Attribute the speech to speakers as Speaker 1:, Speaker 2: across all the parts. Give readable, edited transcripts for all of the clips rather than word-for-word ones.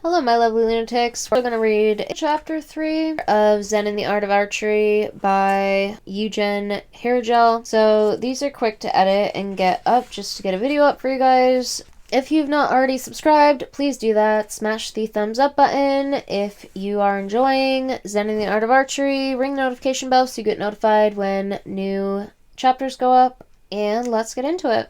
Speaker 1: Hello, my lovely lunatics. We're going to read Chapter 3 of Zen and the Art of Archery by Eugen Hairgel. So these are quick to edit and get up just to get a video up for you guys. If you've not already subscribed, please do that. Smash the thumbs up button. If you are enjoying Zen and the Art of Archery, ring the notification bell so you get notified when new chapters go up. And let's get into it.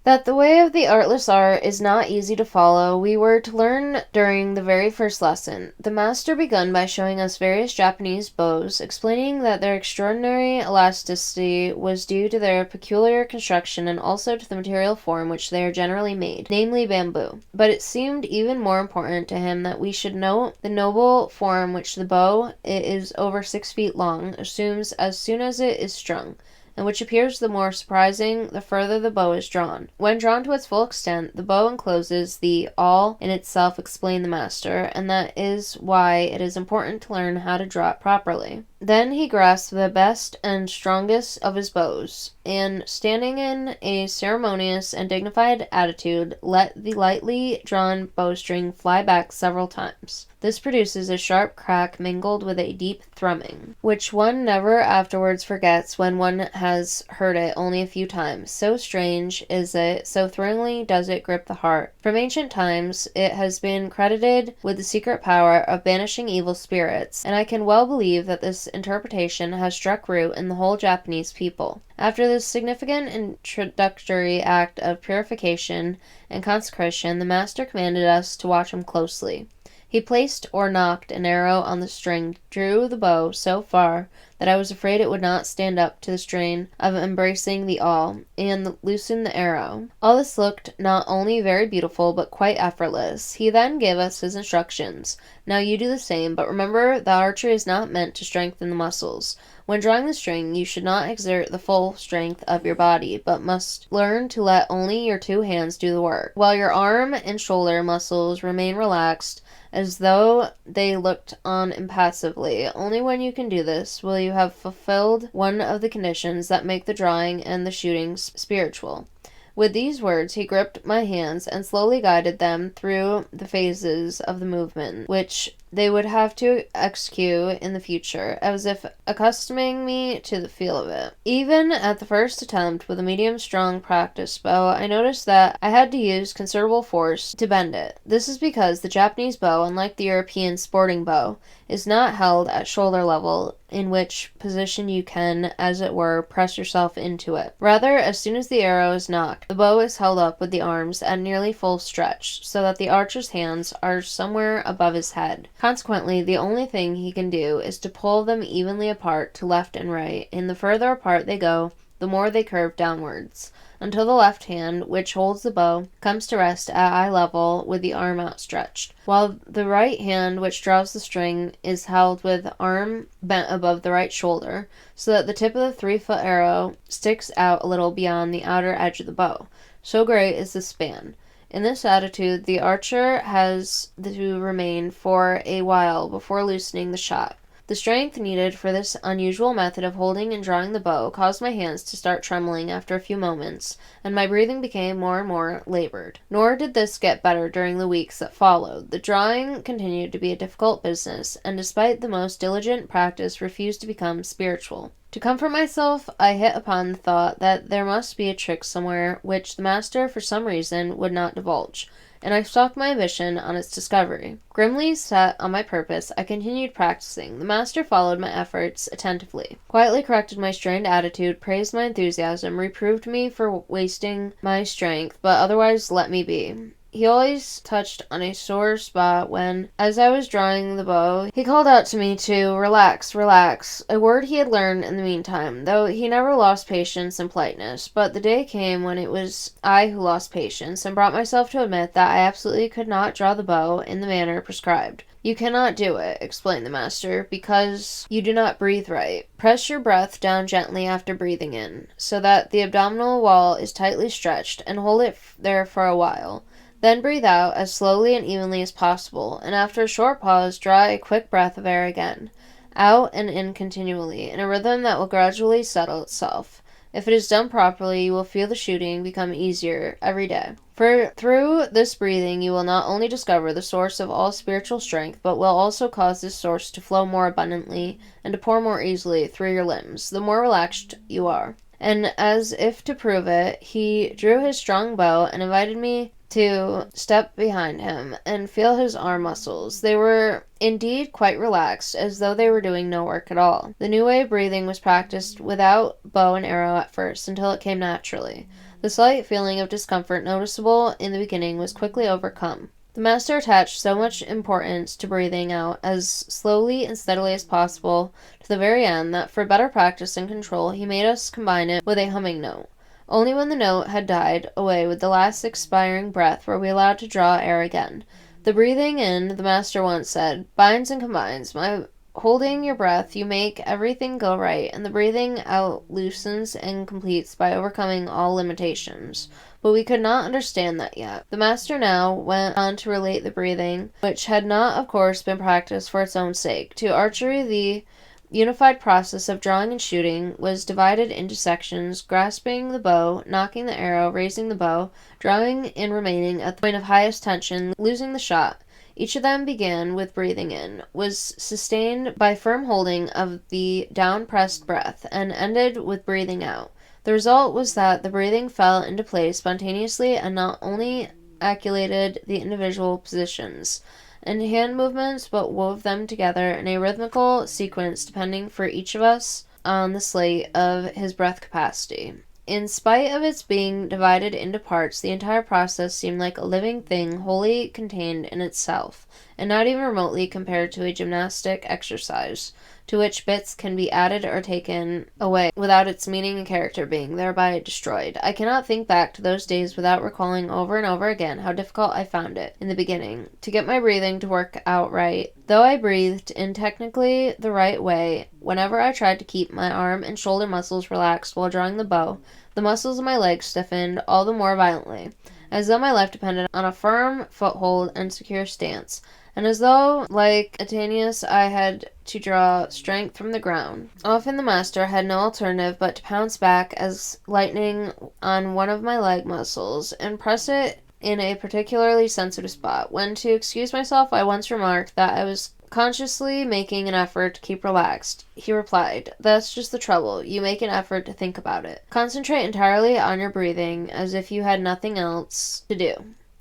Speaker 1: That the way of the artless art is not easy to follow, we were to learn during the very first lesson. The master begun by showing us various Japanese bows, explaining that their extraordinary elasticity was due to their peculiar construction and also to the material form which they are generally made, namely bamboo. But it seemed even more important to him that we should note the noble form which the bow, it is over 6 feet long, assumes as soon as it is strung, and which appears the more surprising the further the bow is drawn. When drawn to its full extent, the bow encloses the all in itself, explained the master, and that is why it is important to learn how to draw it properly. Then he grasped the best and strongest of his bows, and standing in a ceremonious and dignified attitude, let the lightly drawn bowstring fly back several times. This produces a sharp crack mingled with a deep thrumming, which one never afterwards forgets when one has heard it only a few times. So strange is it, so thrillingly does it grip the heart. From ancient times it has been credited with the secret power of banishing evil spirits, and I can well believe that this interpretation has struck root in the whole Japanese people. After this significant introductory act of purification and consecration, the master commanded us to watch him closely. He placed or knocked an arrow on the string, drew the bow so far that I was afraid it would not stand up to the strain of embracing the awl, and loosened the arrow. All this looked not only very beautiful, but quite effortless. He then gave us his instructions. Now you do the same, but remember that archery is not meant to strengthen the muscles. When drawing the string, you should not exert the full strength of your body, but must learn to let only your 2 hands do the work, while your arm and shoulder muscles remain relaxed, as though they looked on impassively. Only when you can do this will you have fulfilled one of the conditions that make the drawing and the shooting spiritual. With these words, he gripped my hands and slowly guided them through the phases of the movement, which they would have to execute in the future, as if accustoming me to the feel of it. Even at the first attempt with a medium-strong practice bow, I noticed that I had to use considerable force to bend it. This is because the Japanese bow, unlike the European sporting bow, is not held at shoulder level, in which position you can, as it were, press yourself into it. Rather, as soon as the arrow is knocked, the bow is held up with the arms at nearly full stretch, so that the archer's hands are somewhere above his head. Consequently, the only thing he can do is to pull them evenly apart to left and right, and the further apart they go, the more they curve downwards, until the left hand, which holds the bow, comes to rest at eye level with the arm outstretched, while the right hand, which draws the string, is held with arm bent above the right shoulder, so that the tip of the 3-foot arrow sticks out a little beyond the outer edge of the bow. So great is the span. In this attitude, the archer has to remain for a while before loosening the shot. The strength needed for this unusual method of holding and drawing the bow caused my hands to start trembling after a few moments, and my breathing became more and more labored. Nor did this get better during the weeks that followed. The drawing continued to be a difficult business, and despite the most diligent practice, refused to become spiritual. To comfort myself, I hit upon the thought that there must be a trick somewhere which the master, for some reason, would not divulge, and I stalked my ambition on its discovery. Grimly set on my purpose, I continued practicing. The master followed my efforts attentively, quietly corrected my strained attitude, praised my enthusiasm, reproved me for wasting my strength, but otherwise let me be. He always touched on a sore spot when, as I was drawing the bow, he called out to me to relax, relax, a word he had learned in the meantime, though he never lost patience and politeness. But the day came when it was I who lost patience, and brought myself to admit that I absolutely could not draw the bow in the manner prescribed. You cannot do it, explained the master, because you do not breathe right. Press your breath down gently after breathing in, so that the abdominal wall is tightly stretched, and hold it there for a while. Then breathe out as slowly and evenly as possible, and after a short pause, draw a quick breath of air again, out and in continually, in a rhythm that will gradually settle itself. If it is done properly, you will feel the shooting become easier every day. For through this breathing you will not only discover the source of all spiritual strength, but will also cause this source to flow more abundantly and to pour more easily through your limbs, the more relaxed you are. And as if to prove it, he drew his strong bow and invited me to step behind him and feel his arm muscles. They were indeed quite relaxed, as though they were doing no work at all. The new way of breathing was practiced without bow and arrow at first, until it came naturally. The slight feeling of discomfort noticeable in the beginning was quickly overcome. The master attached so much importance to breathing out as slowly and steadily as possible to the very end that for better practice and control he made us combine it with a humming note. Only when the note had died away with the last expiring breath were we allowed to draw air again. The breathing in, the master once said, binds and combines. By holding your breath, you make everything go right, and the breathing out loosens and completes by overcoming all limitations. But we could not understand that yet. The master now went on to relate the breathing, which had not, of course, been practiced for its own sake. To archery, the unified process of drawing and shooting was divided into sections: grasping the bow, knocking the arrow, raising the bow, drawing and remaining at the point of highest tension, losing the shot. Each of them began with breathing in, was sustained by firm holding of the down-pressed breath, and ended with breathing out. The result was that the breathing fell into place spontaneously and not only calculated the individual positions and hand movements, but wove them together in a rhythmical sequence depending for each of us on the slate of his breath capacity. In spite of its being divided into parts, the entire process seemed like a living thing wholly contained in itself, and not even remotely compared to a gymnastic exercise, to which bits can be added or taken away without its meaning and character being thereby destroyed. I cannot think back to those days without recalling over and over again how difficult I found it, in the beginning, to get my breathing to work out right. Though I breathed in technically the right way, whenever I tried to keep my arm and shoulder muscles relaxed while drawing the bow, the muscles of my legs stiffened all the more violently, as though my life depended on a firm foothold and secure stance, and as though, like Atenius, I had to draw strength from the ground. Often the master had no alternative but to pounce back as lightning on one of my leg muscles and press it in a particularly sensitive spot. When to excuse myself, I once remarked that I was consciously making an effort to keep relaxed. He replied, "That's just the trouble. You make an effort to think about it. Concentrate entirely on your breathing as if you had nothing else to do."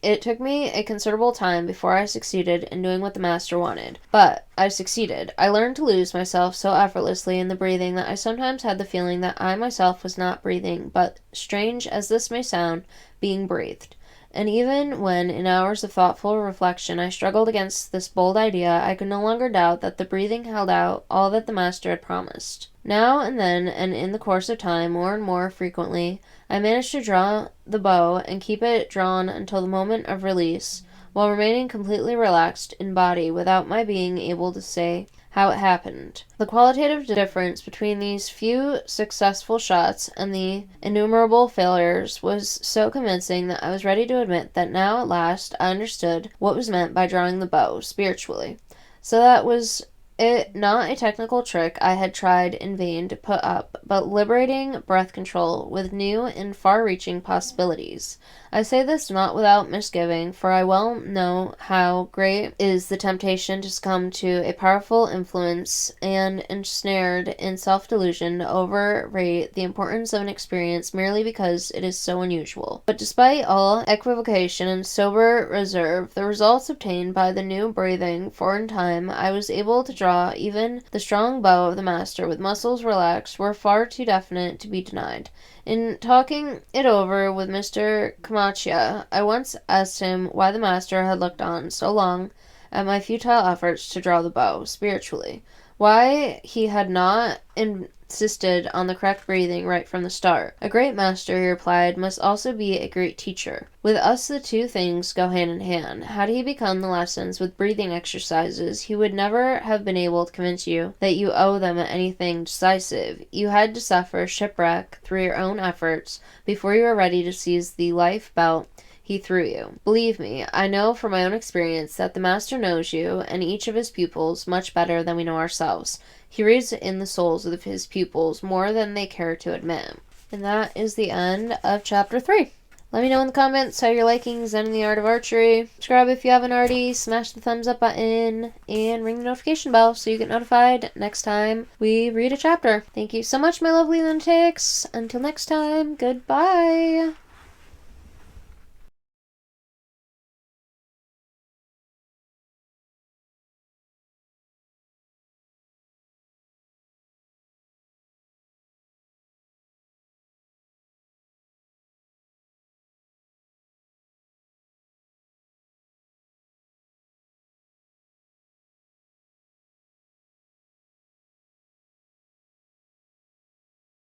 Speaker 1: It took me a considerable time before I succeeded in doing what the master wanted. But I succeeded. I learned to lose myself so effortlessly in the breathing that I sometimes had the feeling that I myself was not breathing, but, strange as this may sound, being breathed. And even when, in hours of thoughtful reflection, I struggled against this bold idea, I could no longer doubt that the breathing held out all that the master had promised. Now and then, and in the course of time, more and more frequently, I managed to draw the bow and keep it drawn until the moment of release, while remaining completely relaxed in body without my being able to say how it happened. The qualitative difference between these few successful shots and the innumerable failures was so convincing that I was ready to admit that now at last I understood what was meant by drawing the bow spiritually. So that was it, not a technical trick I had tried in vain to put up, but liberating breath control with new and far-reaching possibilities. I say this not without misgiving, for I well know how great is the temptation to succumb to a powerful influence and, ensnared in self-delusion, to overrate the importance of an experience merely because it is so unusual. But despite all equivocation and sober reserve, the results obtained by the new breathing, for in time I was able to draw even the strong bow of the master with muscles relaxed, were far too definite to be denied. In talking it over with Mr. Camacha, I once asked him why the master had looked on so long at my futile efforts to draw the bow spiritually, why he had not insisted on the correct breathing right from the start. A great master, he replied, must also be a great teacher. With us the two things go hand in hand. Had he begun the lessons with breathing exercises, he would never have been able to convince you that you owe them anything decisive. You had to suffer shipwreck through your own efforts before you were ready to seize the life belt he threw you. Believe me, I know from my own experience that the master knows you and each of his pupils much better than we know ourselves. He reads in the souls of his pupils more than they care to admit. And that is the end of chapter 3. Let me know in the comments how you're liking Zen in the Art of Archery. Subscribe if you haven't already, smash the thumbs up button, and ring the notification bell so you get notified next time we read a chapter. Thank you so much, my lovely lunatics. Until next time, goodbye.